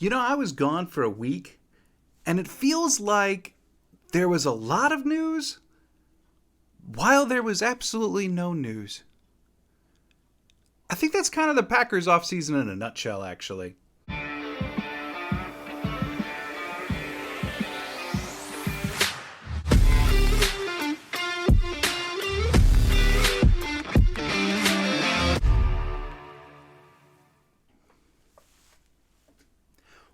I was gone for a week, and it feels like there was a lot of news while there was absolutely no news. I think that's kind of the Packers offseason in a nutshell, actually.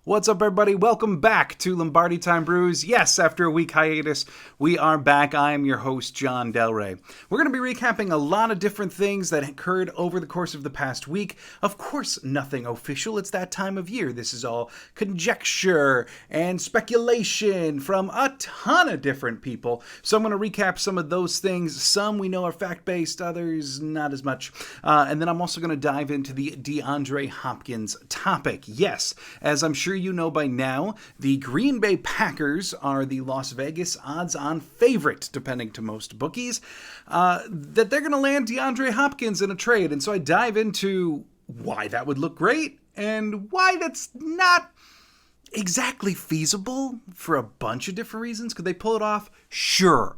What's up, everybody? Welcome back to Lombardi Time Brews. Yes, after a week hiatus, we are back. I am your host, John Del Rey. We're going to be recapping a lot of different things that occurred over the course of the past week. Of course, nothing official. It's that time of year. This is all conjecture and speculation from a ton of different people. So I'm going to recap some of those things. Some we know are fact-based, others not as much. And then I'm also going to dive into the DeAndre Hopkins topic. Yes, as I'm sure you know by now, the Green Bay Packers are the Las Vegas odds-on favorite, depending to most bookies, that they're going to land DeAndre Hopkins in a trade. And so I dive into why that would look great and why that's not exactly feasible for a bunch of different reasons. Could they pull it off? Sure.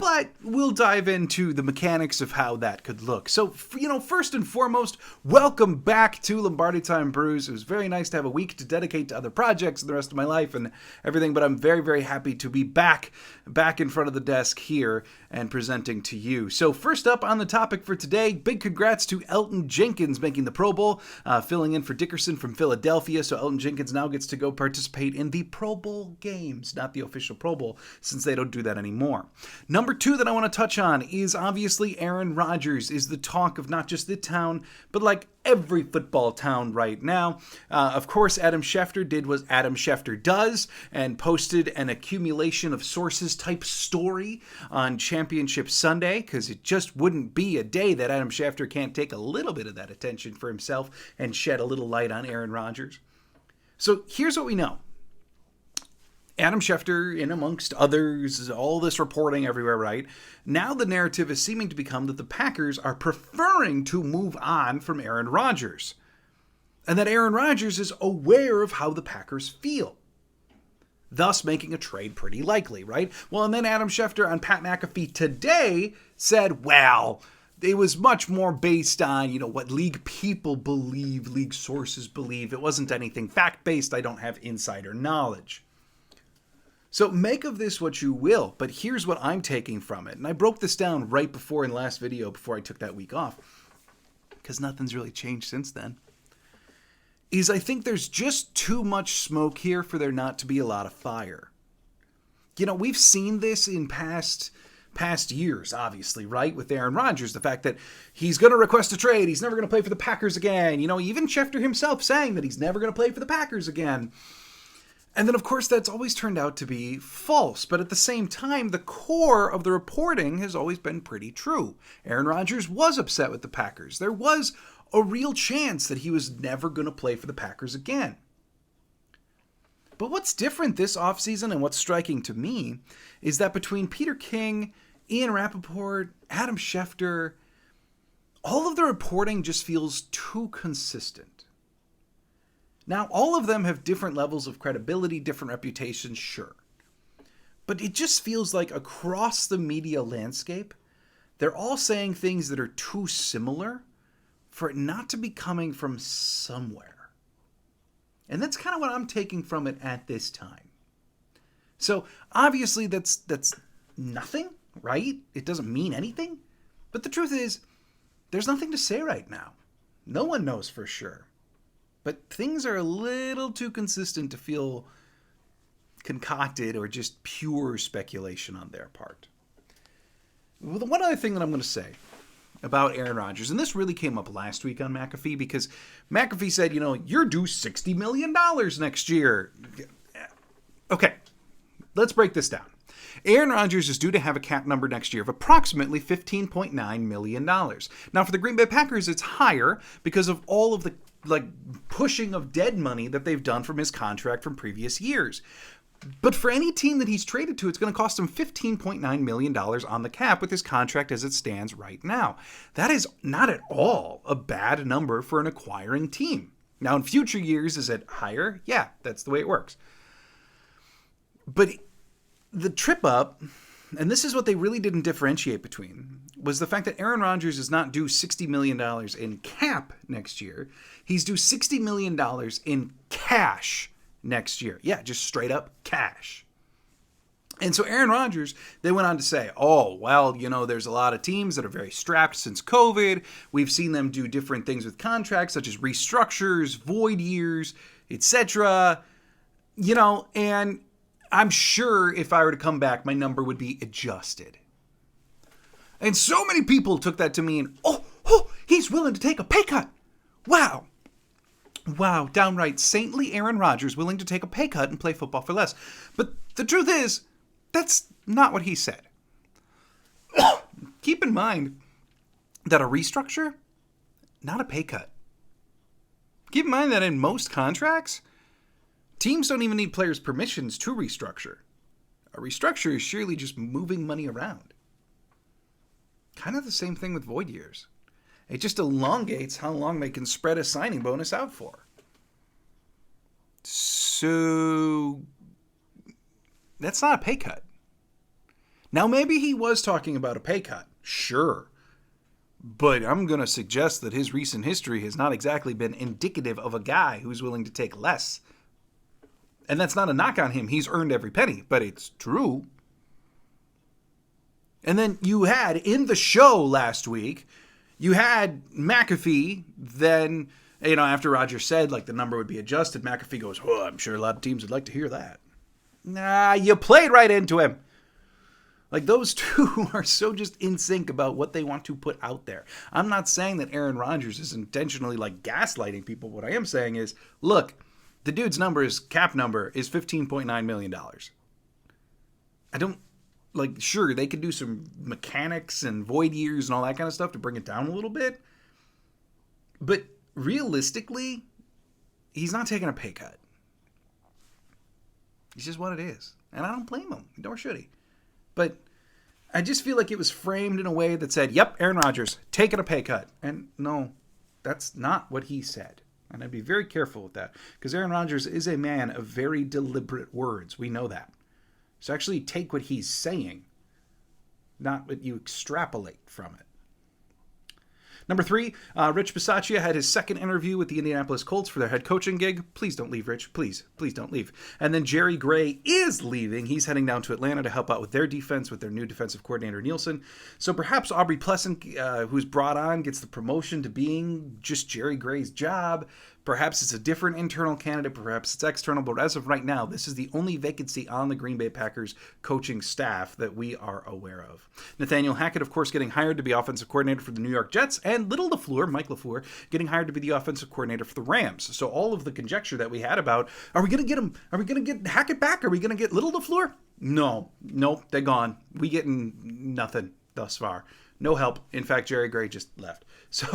But we'll dive into the mechanics of how that could look. So, first and foremost, welcome back to Lombardi Time Brews. It was very nice to have a week to dedicate to other projects and the rest of my life and everything, but I'm very, very happy to be back in front of the desk here and presenting to you. So first up on the topic for today, big congrats to Elton Jenkins making the Pro Bowl, filling in for Dickerson from Philadelphia. So Elton Jenkins now gets to go participate in the Pro Bowl games, not the official Pro Bowl, since they don't do that anymore. Number two that I want to touch on is obviously Aaron Rodgers is the talk of not just the town, but like every football town right now. Of course, Adam Schefter did what Adam Schefter does and posted an accumulation of sources type story on Championship Sunday, because it just wouldn't be a day that Adam Schefter can't take a little bit of that attention for himself and shed a little light on Aaron Rodgers. So here's what we know. Adam Schefter, in amongst others, all this reporting everywhere, right? Now the narrative is seeming to become that the Packers are preferring to move on from Aaron Rodgers. And that Aaron Rodgers is aware of how the Packers feel. Thus making a trade pretty likely, right? Well, and then Adam Schefter on Pat McAfee today said, well, it was much more based on, what league people believe, league sources believe. It wasn't anything fact-based. I don't have insider knowledge. So make of this what you will, but here's what I'm taking from it. And I broke this down right before in the last video before I took that week off, because nothing's really changed since then, is I think there's just too much smoke here for there not to be a lot of fire. We've seen this in past years, obviously, right? With Aaron Rodgers, the fact that he's going to request a trade, he's never going to play for the Packers again. Even Schefter himself saying that he's never going to play for the Packers again. And then, of course, that's always turned out to be false. But at the same time, the core of the reporting has always been pretty true. Aaron Rodgers was upset with the Packers. There was a real chance that he was never going to play for the Packers again. But what's different this offseason and what's striking to me is that between Peter King, Ian Rappaport, Adam Schefter, all of the reporting just feels too consistent. Now, all of them have different levels of credibility, different reputations, sure. But it just feels like across the media landscape, they're all saying things that are too similar for it not to be coming from somewhere. And that's kind of what I'm taking from it at this time. So, obviously, that's nothing, right? It doesn't mean anything. But the truth is, there's nothing to say right now. No one knows for sure. But things are a little too consistent to feel concocted or just pure speculation on their part. Well, the one other thing that I'm going to say about Aaron Rodgers, and this really came up last week on McAfee, because McAfee said, you're due $60 million next year. Okay, let's break this down. Aaron Rodgers is due to have a cap number next year of approximately $15.9 million. Now, for the Green Bay Packers, it's higher because of all of the pushing of dead money that they've done from his contract from previous years. But for any team that he's traded to, it's going to cost him $15.9 million on the cap with his contract as it stands right now. That is not at all a bad number for an acquiring team. Now, in future years, is it higher? Yeah, that's the way it works. But the trip up, and this is what they really didn't differentiate between, was the fact that Aaron Rodgers is not due $60 million in cap next year. He's due $60 million in cash next year. Yeah, just straight up cash. And so Aaron Rodgers, they went on to say, oh, well, there's a lot of teams that are very strapped since COVID. We've seen them do different things with contracts, such as restructures, void years, etc. And I'm sure if I were to come back, my number would be adjusted. And so many people took that to mean, oh, he's willing to take a pay cut. Wow, downright saintly Aaron Rodgers willing to take a pay cut and play football for less. But the truth is, that's not what he said. Keep in mind that a restructure, not a pay cut. Keep in mind that in most contracts, teams don't even need players' permissions to restructure. A restructure is surely just moving money around. Kind of the same thing with void years. It just elongates how long they can spread a signing bonus out for. So that's not a pay cut. Now, maybe he was talking about a pay cut. Sure. But I'm going to suggest that his recent history has not exactly been indicative of a guy who's willing to take less. And that's not a knock on him. He's earned every penny, but it's true. And then you had, in the show last week, you had McAfee then, after Rodgers said, the number would be adjusted, McAfee goes, oh, I'm sure a lot of teams would like to hear that. Nah, you played right into him. Those two are so just in sync about what they want to put out there. I'm not saying that Aaron Rodgers is intentionally, gaslighting people. What I am saying is, look, the dude's cap number is $15.9 million. I don't, sure, they could do some mechanics and void years and all that kind of stuff to bring it down a little bit. But realistically, he's not taking a pay cut. It's just what it is. And I don't blame him, nor should he. But I just feel like it was framed in a way that said, yep, Aaron Rodgers, taking a pay cut. And no, that's not what he said. And I'd be very careful with that. Because Aaron Rodgers is a man of very deliberate words. We know that. So actually take what he's saying, not what you extrapolate from it. Number 3, Rich Bisaccia had his second interview with the Indianapolis Colts for their head coaching gig. Please don't leave, Rich. Please don't leave. And then Jerry Gray is leaving. He's heading down to Atlanta to help out with their defense with their new defensive coordinator, Nielsen. So perhaps Aubrey Pleasant, who's brought on, gets the promotion to being just Jerry Gray's job. Perhaps it's a different internal candidate. Perhaps it's external. But as of right now, this is the only vacancy on the Green Bay Packers coaching staff that we are aware of. Nathaniel Hackett, of course, getting hired to be offensive coordinator for the New York Jets. And Mike LaFleur, getting hired to be the offensive coordinator for the Rams. So all of the conjecture that we had about, are we going to get him? Are we going to get Hackett back? Are we going to get Little LaFleur? No, they're gone. We getting nothing thus far. No help. In fact, Jerry Gray just left. So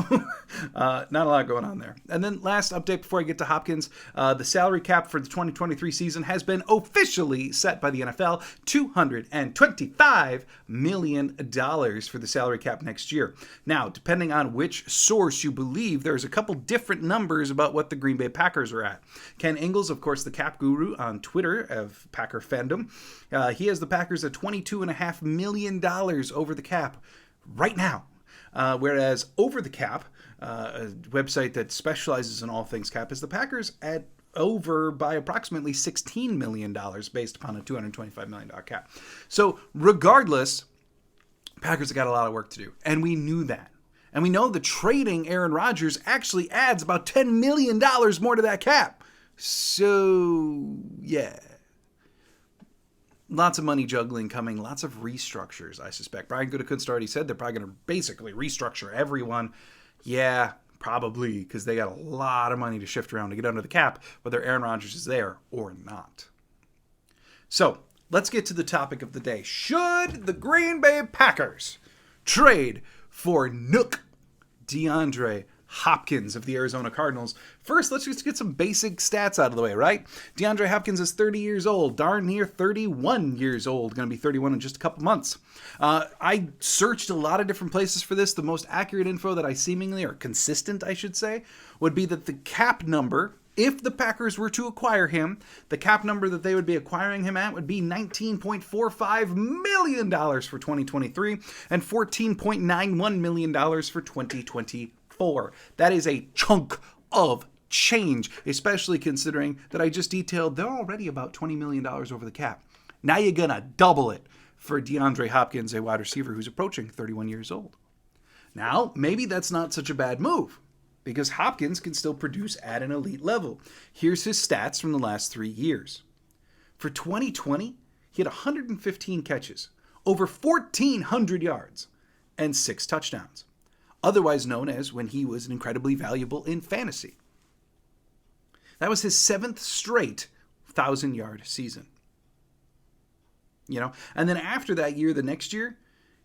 not a lot going on there. And then last update before I get to Hopkins, the salary cap for the 2023 season has been officially set by the NFL, $225 million for the salary cap next year. Now, depending on which source you believe, there's a couple different numbers about what the Green Bay Packers are at. Ken Ingalls, of course, the cap guru on Twitter of Packer fandom, he has the Packers at $22.5 million over the cap right now. Whereas Over the Cap, a website that specializes in all things cap, is the Packers at over by approximately $16 million based upon a $225 million cap. So regardless, Packers have got a lot of work to do. And we knew that. And we know that trading Aaron Rodgers actually adds about $10 million more to that cap. So, yeah. Lots of money juggling coming, lots of restructures, I suspect. Brian Gutekunst already said they're probably going to basically restructure everyone. Yeah, probably, because they got a lot of money to shift around to get under the cap, whether Aaron Rodgers is there or not. So, let's get to the topic of the day. Should the Green Bay Packers trade for Nook DeAndre Hopkins of the Arizona Cardinals. First, let's just get some basic stats out of the way, right? DeAndre Hopkins is 30 years old, darn near 31 years old, going to be 31 in just a couple months. I searched a lot of different places for this. The most accurate info that I seemingly, or consistent, I should say, would be that the cap number, if the Packers were to acquire him, the cap number that they would be acquiring him at would be $19.45 million for 2023 and $14.91 million for 2024. That is a chunk of change, especially considering that I just detailed they're already about $20 million over the cap. Now you're going to double it for DeAndre Hopkins, a wide receiver who's approaching 31 years old. Now, maybe that's not such a bad move, because Hopkins can still produce at an elite level. Here's his stats from the last 3 years. For 2020, he had 115 catches, over 1,400 yards, and 6 touchdowns, otherwise known as when he was incredibly valuable in fantasy. That was his 7th straight 1,000-yard season. And then after that year, the next year,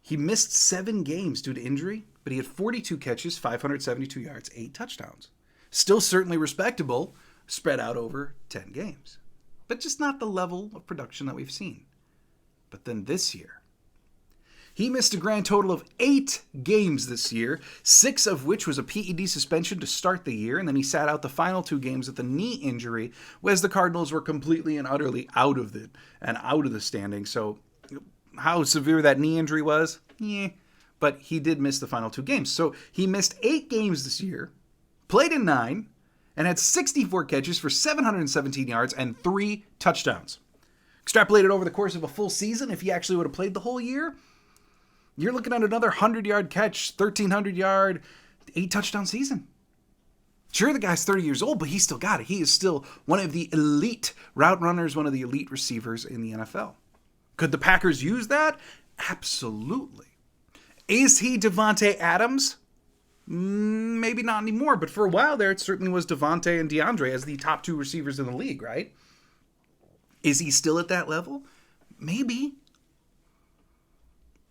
he missed 7 games due to injury, but he had 42 catches, 572 yards, 8 touchdowns. Still certainly respectable, spread out over 10 games. But just not the level of production that we've seen. But then this year, he missed a grand total of 8 games this year, 6 of which was a PED suspension to start the year, and then he sat out the final 2 games with a knee injury, as the Cardinals were completely and utterly out of it and out of the standing. So how severe that knee injury was? But he did miss the final 2 games. So he missed 8 games this year, played in 9, and had 64 catches for 717 yards and 3 touchdowns. Extrapolated over the course of a full season, if he actually would have played the whole year, you're looking at another 100-yard catch, 1,300-yard, 8-touchdown season. Sure, the guy's 30 years old, but he's still got it. He is still one of the elite route runners, one of the elite receivers in the NFL. Could the Packers use that? Absolutely. Is he Davante Adams? Maybe not anymore, but for a while there, it certainly was Davante and DeAndre as the top 2 receivers in the league, right? Is he still at that level? Maybe.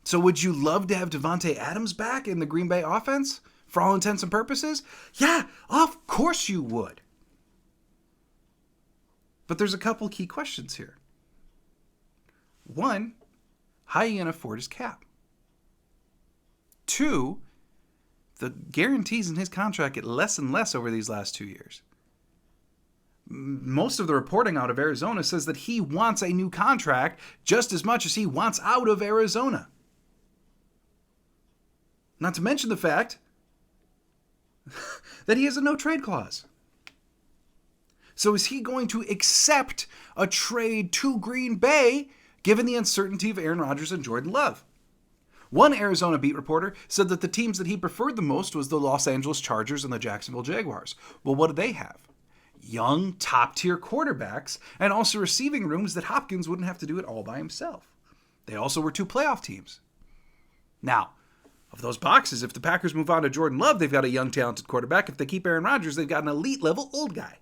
So would you love to have Davante Adams back in the Green Bay offense for all intents and purposes? Yeah, of course you would. But there's a couple key questions here. One, how are you going to afford his cap? 2, the guarantees in his contract get less and less over these last 2 years. Most of the reporting out of Arizona says that he wants a new contract just as much as he wants out of Arizona. Not to mention the fact that he has a no-trade clause. So is he going to accept a trade to Green Bay given the uncertainty of Aaron Rodgers and Jordan Love? One Arizona beat reporter said that the teams that he preferred the most was the Los Angeles Chargers and the Jacksonville Jaguars. Well, what do they have? Young, top-tier quarterbacks and also receiving rooms that Hopkins wouldn't have to do it all by himself. They also were 2 playoff teams. Now, of those boxes, if the Packers move on to Jordan Love, they've got a young, talented quarterback. If they keep Aaron Rodgers, they've got an elite-level old guy.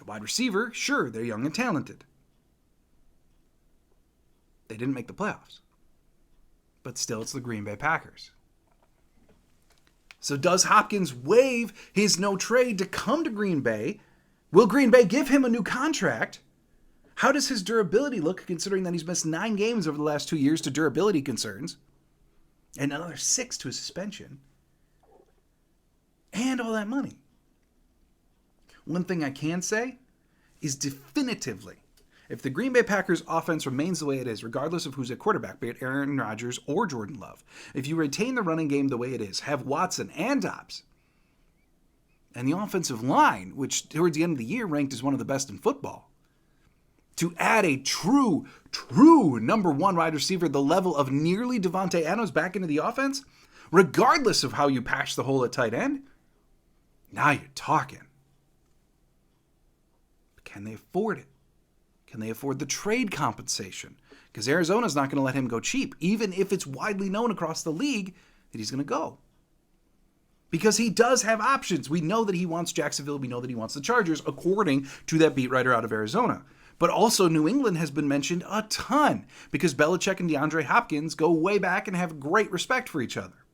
A wide receiver, sure, they're young and talented. They didn't make the playoffs. But still, it's the Green Bay Packers. So does Hopkins waive his no trade to come to Green Bay? Will Green Bay give him a new contract? How does his durability look, considering that he's missed 9 games over the last 2 years to durability concerns, and another 6 to a suspension, and all that money? One thing I can say is definitively, if the Green Bay Packers offense remains the way it is, regardless of who's at quarterback, be it Aaron Rodgers or Jordan Love, if you retain the running game the way it is, have Watson and Dobbs, and the offensive line, which towards the end of the year ranked as one of the best in football, to add a true number 1 wide receiver, the level of nearly Davante Adams back into the offense, regardless of how you patch the hole at tight end, now you're talking. But can they afford it? Can they afford the trade compensation? Because Arizona's not going to let him go cheap, even if it's widely known across the league that he's going to go. Because he does have options. We know that he wants Jacksonville. We know that he wants the Chargers, according to that beat writer out of Arizona. But also New England has been mentioned a ton because Belichick and DeAndre Hopkins go way back and have great respect for each other.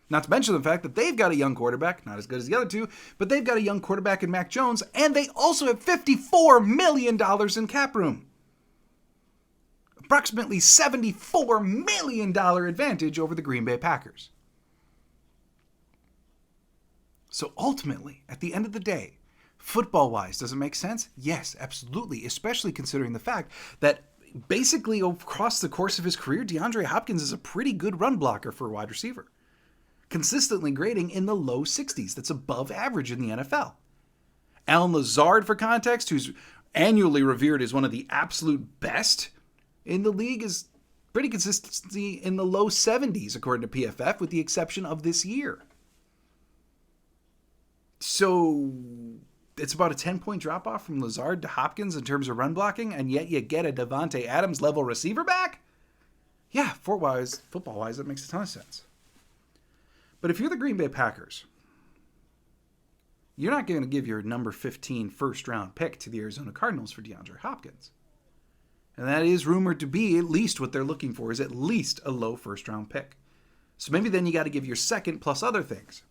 Not to mention the fact that they've got a young quarterback, not as good as the other two, but they've got a young quarterback in Mac Jones, and they also have $54 million in cap room. Approximately $74 million advantage over the Green Bay Packers. So ultimately, at the end of the day, football-wise, does it make sense? Yes, absolutely, especially considering the fact that basically across the course of his career, DeAndre Hopkins is a pretty good run blocker for a wide receiver. Consistently grading in the low 60s. That's above average in the NFL. Allen Lazard, for context, who's annually revered as one of the absolute best in the league, is pretty consistently in the low 70s, according to PFF, with the exception of this year. So it's about a 10-point drop-off from Lazard to Hopkins in terms of run blocking, and yet you get a Davante Adams-level receiver back? Yeah, football-wise, that makes a ton of sense. But if you're the Green Bay Packers, you're not going to give your number 15 first-round pick to the Arizona Cardinals for DeAndre Hopkins. And that is rumored to be at least what they're looking for, is at least a low first-round pick. So maybe then you got to give your second plus other things.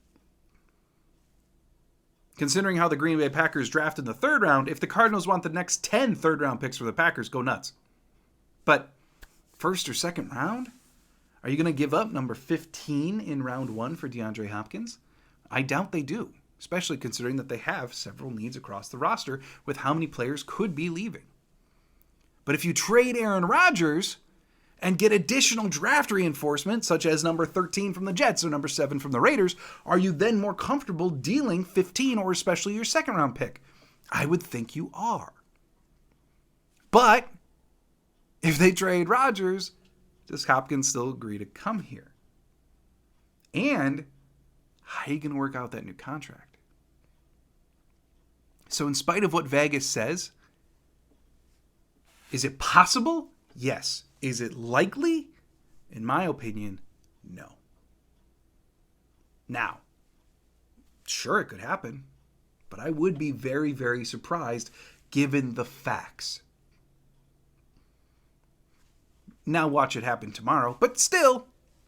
Considering how the Green Bay Packers draft in the third round, if the Cardinals want the next 10 third-round picks for the Packers, go nuts. But first or second round? Are you going to give up number 15 in round 1 for DeAndre Hopkins? I doubt they do, especially considering that they have several needs across the roster with how many players could be leaving. But if you trade Aaron Rodgers and get additional draft reinforcement, such as number 13 from the Jets or number 7 from the Raiders, are you then more comfortable dealing 15 or especially your second round pick? I would think you are. But if they trade Rodgers, does Hopkins still agree to come here? And how are you going to work out that new contract? So in spite of what Vegas says, is it possible? Yes. Is it likely? In my opinion, no. Now, sure, it could happen, but I would be very, very surprised given the facts. Now watch it happen tomorrow, but still,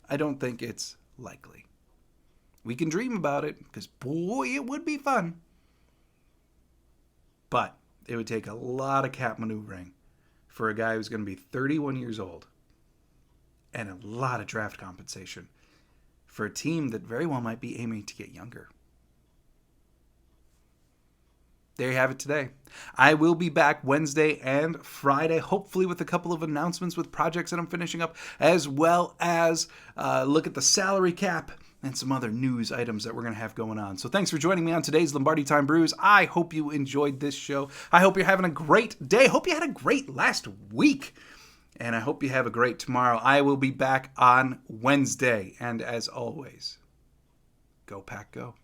I don't think it's likely. We can dream about it, because boy, it would be fun. But it would take a lot of cap maneuvering for a guy who's going to be 31 years old, and a lot of draft compensation for a team that very well might be aiming to get younger. There you have it today. I will be back Wednesday and Friday, hopefully with a couple of announcements with projects that I'm finishing up, as well as look at the salary cap and some other news items that we're going to have going on. So thanks for joining me on today's Lombardi Time Brews. I hope you enjoyed this show. I hope you're having a great day. Hope you had a great last week. And I hope you have a great tomorrow. I will be back on Wednesday. And as always, go Pack Go.